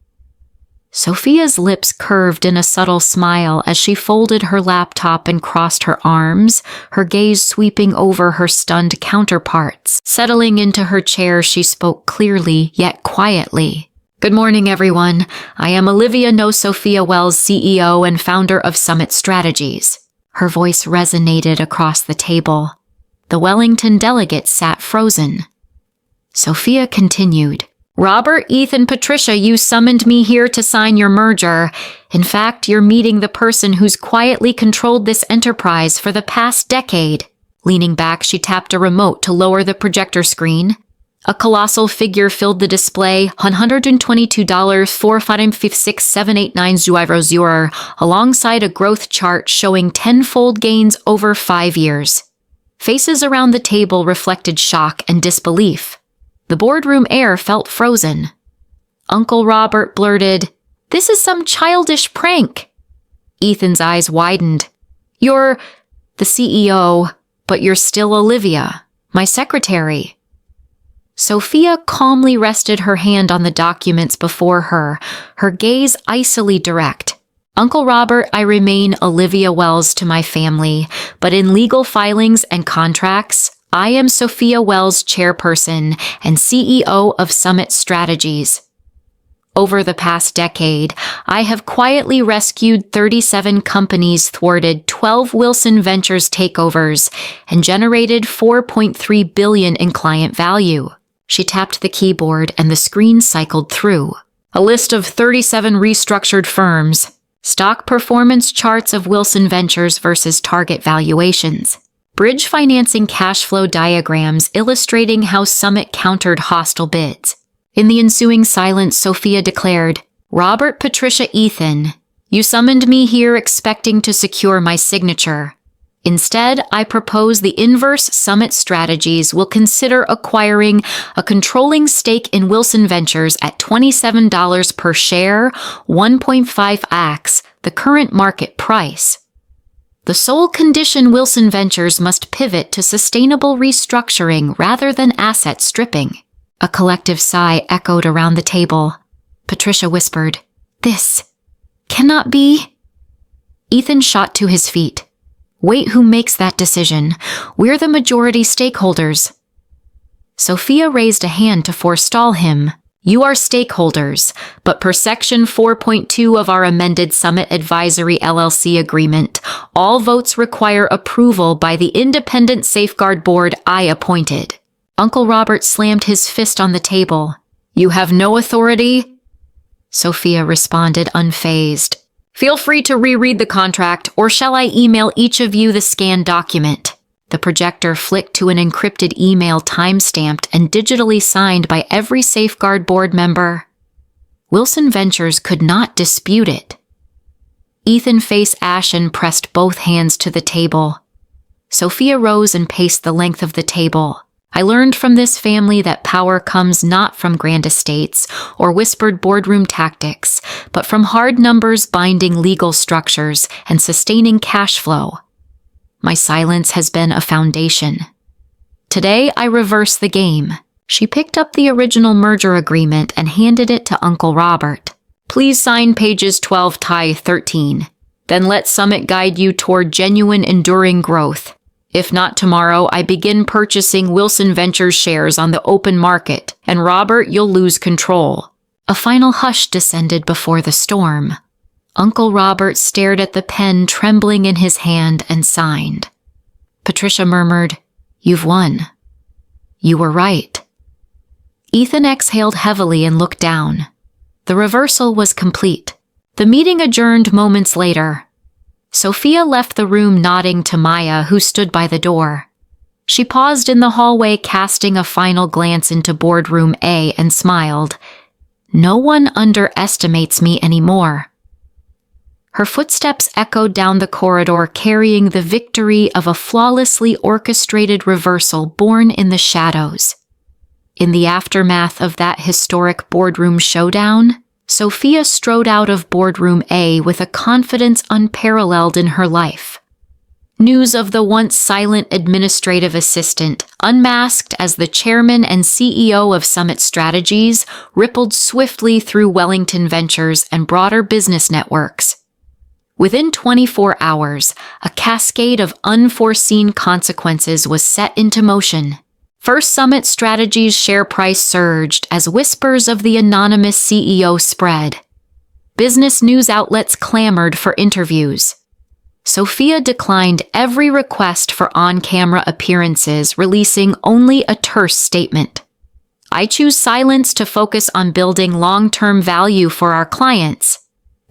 Sophia's lips curved in a subtle smile as she folded her laptop and crossed her arms, her gaze sweeping over her stunned counterparts. Settling into her chair, she spoke clearly yet quietly. Good morning, everyone. I am Olivia Sophia Wells, CEO and founder of Summit Strategies. Her voice resonated across the table. The Wellington delegates sat frozen. Sophia continued. Robert, Ethan, Patricia, you summoned me here to sign your merger. In fact, you're meeting the person who's quietly controlled this enterprise for the past decade. Leaning back, she tapped a remote to lower the projector screen. A colossal figure filled the display, $122,456,789,00, alongside a growth chart showing tenfold gains over 5 years. Faces around the table reflected shock and disbelief. The boardroom air felt frozen. Uncle Robert blurted, "This is some childish prank." Ethan's eyes widened. "You're the CEO, but you're still Olivia, my secretary." Sophia calmly rested her hand on the documents before her, her gaze icily direct. "Uncle Robert, I remain Olivia Wells to my family, but in legal filings and contracts, I am Sophia Wells, chairperson and CEO of Summit Strategies. Over the past decade, I have quietly rescued 37 companies, thwarted 12 Wilson Ventures takeovers, and generated $4.3 billion in client value." She tapped the keyboard and the screen cycled through. A list of 37 restructured firms, stock performance charts of Wilson Ventures versus target valuations, bridge financing cash flow diagrams illustrating how Summit countered hostile bids. In the ensuing silence, Sophia declared, "Robert, Patricia, Ethan, you summoned me here expecting to secure my signature. Instead, I propose the inverse. Summit Strategies will consider acquiring a controlling stake in Wilson Ventures at $27 per share, 1.5x the current market price. The sole condition: Wilson Ventures must pivot to sustainable restructuring rather than asset stripping." A collective sigh echoed around the table. Patricia whispered, "This cannot be." Ethan shot to his feet. "Wait, who makes that decision? We're the majority stakeholders." Sophia raised a hand to forestall him. "You are stakeholders, but per Section 4.2 of our amended Summit Advisory LLC agreement, all votes require approval by the independent safeguard board I appointed." Uncle Robert slammed his fist on the table. "You have no authority?" Sophia responded unfazed. "Feel free to reread the contract, or shall I email each of you the scanned document?" The projector flicked to an encrypted email time-stamped and digitally signed by every safeguard board member. Wilson Ventures could not dispute it. Ethan, face ashen, pressed both hands to the table. Sophia rose and paced the length of the table. "I learned from this family that power comes not from grand estates or whispered boardroom tactics, but from hard numbers binding legal structures and sustaining cash flow. My silence has been a foundation. Today, I reverse the game." She picked up the original merger agreement and handed it to Uncle Robert. "Please sign pages 12-13. Then let Summit guide you toward genuine, enduring growth. If not tomorrow, I begin purchasing Wilson Ventures shares on the open market, and Robert, you'll lose control." A final hush descended before the storm. Uncle Robert stared at the pen trembling in his hand and signed. Patricia murmured, "You've won. You were right." Ethan exhaled heavily and looked down. The reversal was complete. The meeting adjourned moments later. Sophia left the room nodding to Maya, who stood by the door. She paused in the hallway, casting a final glance into boardroom A, and smiled. "No one underestimates me anymore." Her footsteps echoed down the corridor, carrying the victory of a flawlessly orchestrated reversal born in the shadows. In the aftermath of that historic boardroom showdown, Sophia strode out of boardroom A with a confidence unparalleled in her life. News of the once silent administrative assistant, unmasked as the chairman and CEO of Summit Strategies, rippled swiftly through Wellington Ventures and broader business networks. Within 24 hours, a cascade of unforeseen consequences was set into motion. First, Summit Strategies' share price surged as whispers of the anonymous CEO spread. Business news outlets clamored for interviews. Sophia declined every request for on-camera appearances, releasing only a terse statement. "I choose silence to focus on building long-term value for our clients."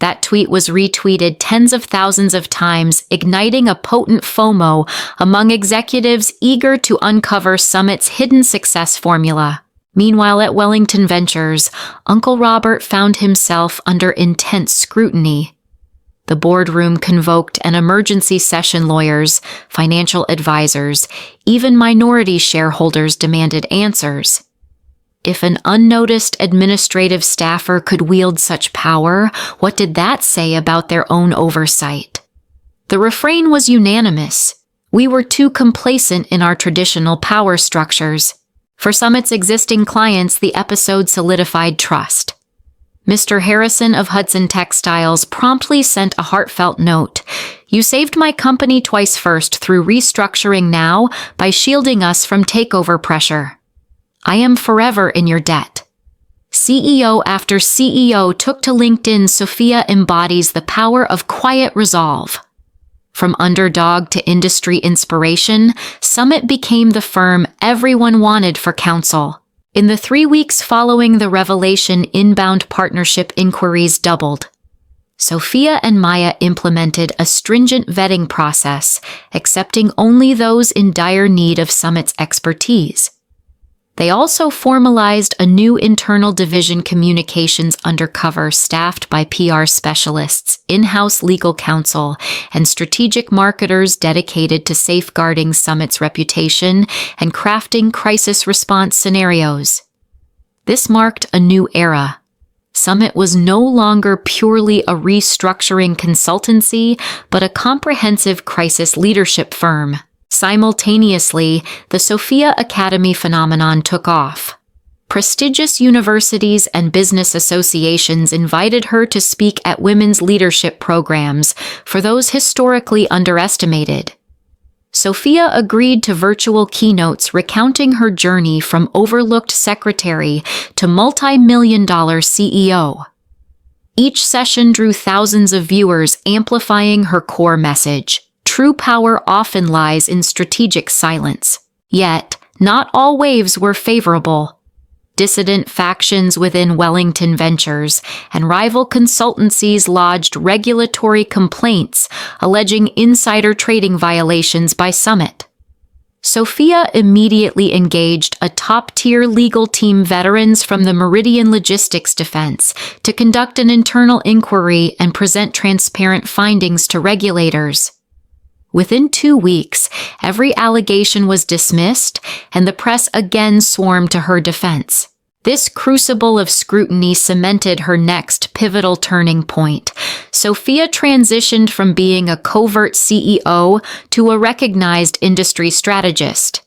That tweet was retweeted tens of thousands of times, igniting a potent FOMO among executives eager to uncover Summit's hidden success formula. Meanwhile, at Wellington Ventures, Uncle Robert found himself under intense scrutiny. The boardroom convoked an emergency session. Lawyers, financial advisors, even minority shareholders demanded answers. If an unnoticed administrative staffer could wield such power, what did that say about their own oversight? The refrain was unanimous. We were too complacent in our traditional power structures. For Summit's existing clients, the episode solidified trust. Mr. Harrison of Hudson Textiles promptly sent a heartfelt note. "You saved my company twice, first through restructuring, now by shielding us from takeover pressure. I am forever in your debt." CEO after CEO took to LinkedIn. Sophia embodies the power of quiet resolve. From underdog to industry inspiration, Summit became the firm everyone wanted for counsel. In the 3 weeks following the revelation, inbound partnership inquiries doubled. Sophia and Maya implemented a stringent vetting process, accepting only those in dire need of Summit's expertise. They also formalized a new internal division, Communications Undercover, staffed by PR specialists, in-house legal counsel, and strategic marketers dedicated to safeguarding Summit's reputation and crafting crisis response scenarios. This marked a new era. Summit was no longer purely a restructuring consultancy, but a comprehensive crisis leadership firm. Simultaneously, the Sophia Academy phenomenon took off. Prestigious universities and business associations invited her to speak at women's leadership programs for those historically underestimated. Sophia agreed to virtual keynotes recounting her journey from overlooked secretary to multi-million-dollar CEO. Each session drew thousands of viewers, amplifying her core message. True power often lies in strategic silence. Yet, not all waves were favorable. Dissident factions within Wellington Ventures and rival consultancies lodged regulatory complaints alleging insider trading violations by Summit. Sophia immediately engaged a top-tier legal team, veterans from the Meridian Logistics Defense, to conduct an internal inquiry and present transparent findings to regulators. Within 2 weeks, every allegation was dismissed, and the press again swarmed to her defense. This crucible of scrutiny cemented her next pivotal turning point. Sophia transitioned from being a covert CEO to a recognized industry strategist.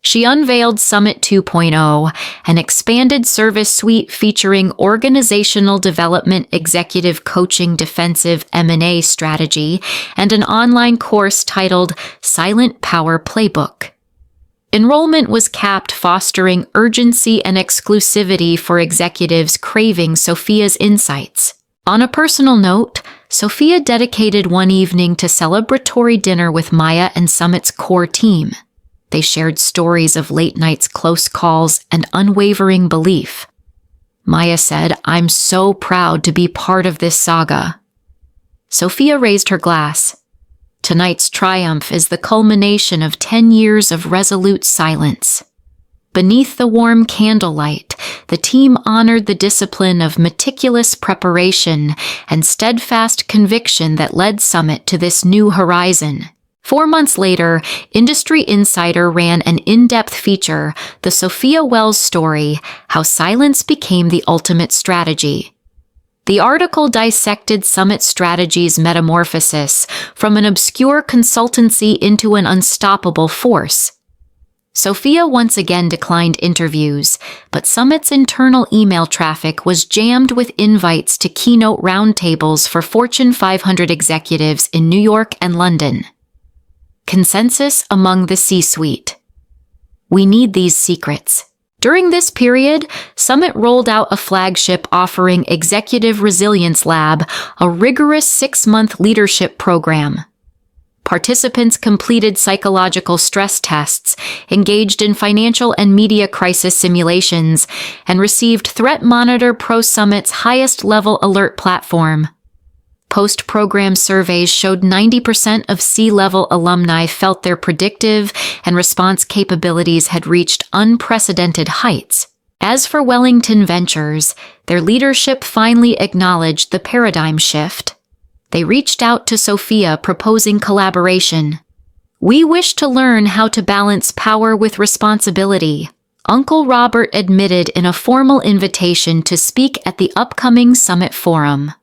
She unveiled Summit 2.0, an expanded service suite featuring organizational development, executive coaching, defensive M&A strategy, and an online course titled Silent Power Playbook. Enrollment was capped, fostering urgency and exclusivity for executives craving Sophia's insights. On a personal note, Sophia dedicated one evening to celebratory dinner with Maya and Summit's core team. They shared stories of late nights, close calls, and unwavering belief. Maya said, "I'm so proud to be part of this saga." Sophia raised her glass. Tonight's triumph is the culmination of 10 years of resolute silence. Beneath the warm candlelight, the team honored the discipline of meticulous preparation and steadfast conviction that led Summit to this new horizon. 4 months later, Industry Insider ran an in-depth feature, The Sophia Wells Story: How Silence Became the Ultimate Strategy. The article dissected Summit Strategy's metamorphosis from an obscure consultancy into an unstoppable force. Sophia once again declined interviews, but Summit's internal email traffic was jammed with invites to keynote roundtables for Fortune 500 executives in New York and London. Consensus among the C-suite. We need these secrets. During this period, Summit rolled out a flagship offering Executive Resilience Lab, a rigorous 6-month leadership program. Participants completed psychological stress tests, engaged in financial and media crisis simulations, and received Threat Monitor Pro Summit's highest-level alert platform. Post-program surveys showed 90% of C-level alumni felt their predictive and response capabilities had reached unprecedented heights. As for Wellington Ventures, their leadership finally acknowledged the paradigm shift. They reached out to Sophia proposing collaboration. "We wish to learn how to balance power with responsibility," Uncle Robert admitted in a formal invitation to speak at the upcoming Summit Forum.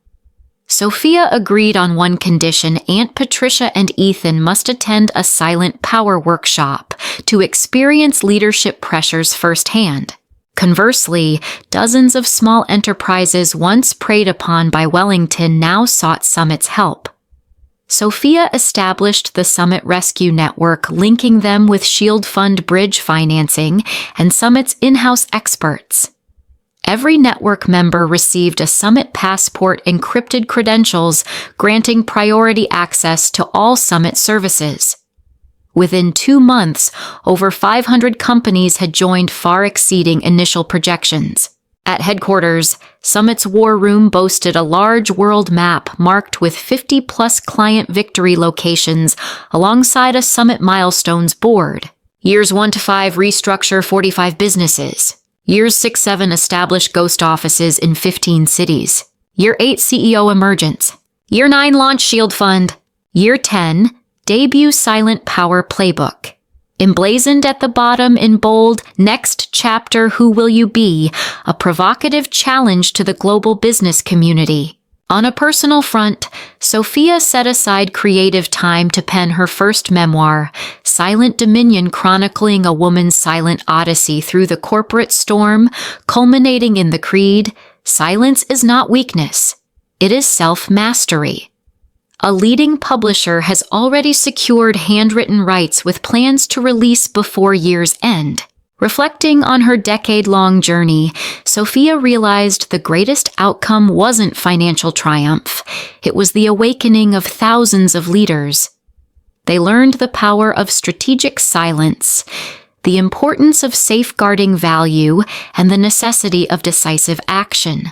Sophia agreed on one condition: Aunt Patricia and Ethan must attend a silent power workshop to experience leadership pressures firsthand. Conversely, dozens of small enterprises once preyed upon by Wellington now sought Summit's help. Sophia established the Summit Rescue Network, linking them with Shield Fund bridge financing and Summit's in-house experts. Every network member received a Summit Passport encrypted credentials, granting priority access to all Summit services. Within 2 months, over 500 companies had joined, far exceeding initial projections. At headquarters, Summit's War Room boasted a large world map marked with 50-plus client victory locations alongside a Summit Milestones board. Years 1 to 5 restructure 45 businesses. Years 6-7 establish ghost offices in 15 cities. Year 8 CEO emergence. Year 9 launch Shield Fund. Year 10 debut Silent Power Playbook. Emblazoned at the bottom in bold, "Next chapter, who will you be?" a provocative challenge to the global business community. On a personal front, Sophia set aside creative time to pen her first memoir, Silent Dominion, chronicling a woman's silent odyssey through the corporate storm, culminating in the creed, "Silence is not weakness, it is self-mastery." A leading publisher has already secured handwritten rights with plans to release before year's end. Reflecting on her decade-long journey, Sophia realized the greatest outcome wasn't financial triumph. It was the awakening of thousands of leaders. They learned the power of strategic silence, the importance of safeguarding value, and the necessity of decisive action.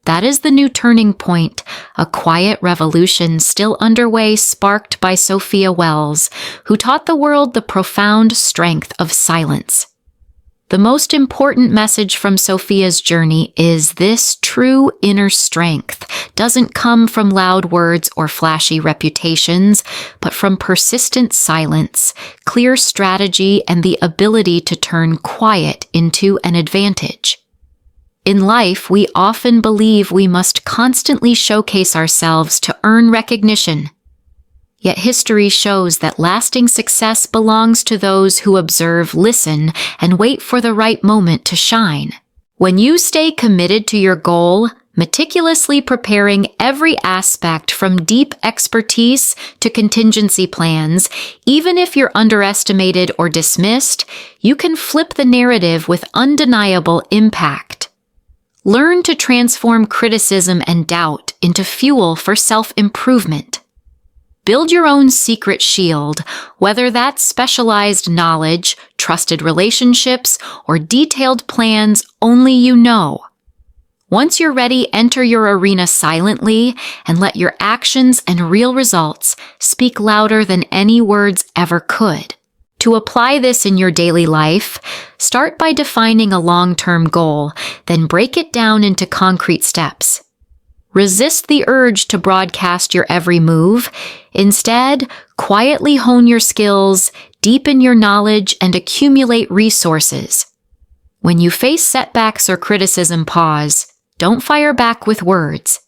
That is the new turning point, a quiet revolution still underway, sparked by Sophia Wells, who taught the world the profound strength of silence. The most important message from Sophia's journey is this: true inner strength doesn't come from loud words or flashy reputations, but from persistent silence, clear strategy, and the ability to turn quiet into an advantage. In life, we often believe we must constantly showcase ourselves to earn recognition. Yet history shows that lasting success belongs to those who observe, listen, and wait for the right moment to shine. When you stay committed to your goal, meticulously preparing every aspect from deep expertise to contingency plans, even if you're underestimated or dismissed, you can flip the narrative with undeniable impact. Learn to transform criticism and doubt into fuel for self-improvement. Build your own secret shield, whether that's specialized knowledge, trusted relationships, or detailed plans only you know. Once you're ready, enter your arena silently and let your actions and real results speak louder than any words ever could. To apply this in your daily life, start by defining a long-term goal, then break it down into concrete steps. Resist the urge to broadcast your every move. Instead, quietly hone your skills, deepen your knowledge, and accumulate resources. When you face setbacks or criticism, pause. Don't fire back with words.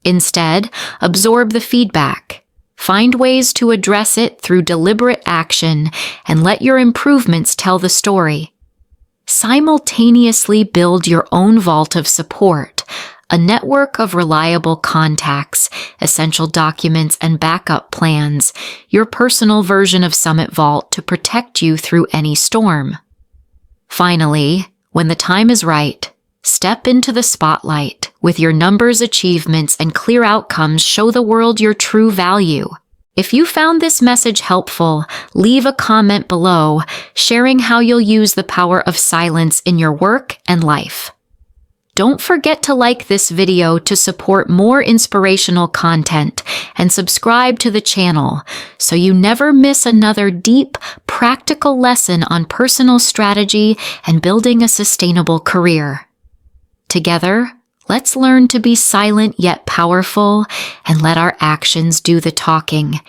Instead, absorb the feedback. Find ways to address it through deliberate action and let your improvements tell the story. Simultaneously build your own vault of support, a network of reliable contacts, essential documents, and backup plans, your personal version of Summit Vault to protect you through any storm. Finally, when the time is right, step into the spotlight. With your numbers, achievements, and clear outcomes, show the world your true value. If you found this message helpful, leave a comment below, sharing how you'll use the power of silence in your work and life. Don't forget to like this video to support more inspirational content and subscribe to the channel so you never miss another deep, practical lesson on personal strategy and building a sustainable career. Together, let's learn to be silent yet powerful and let our actions do the talking.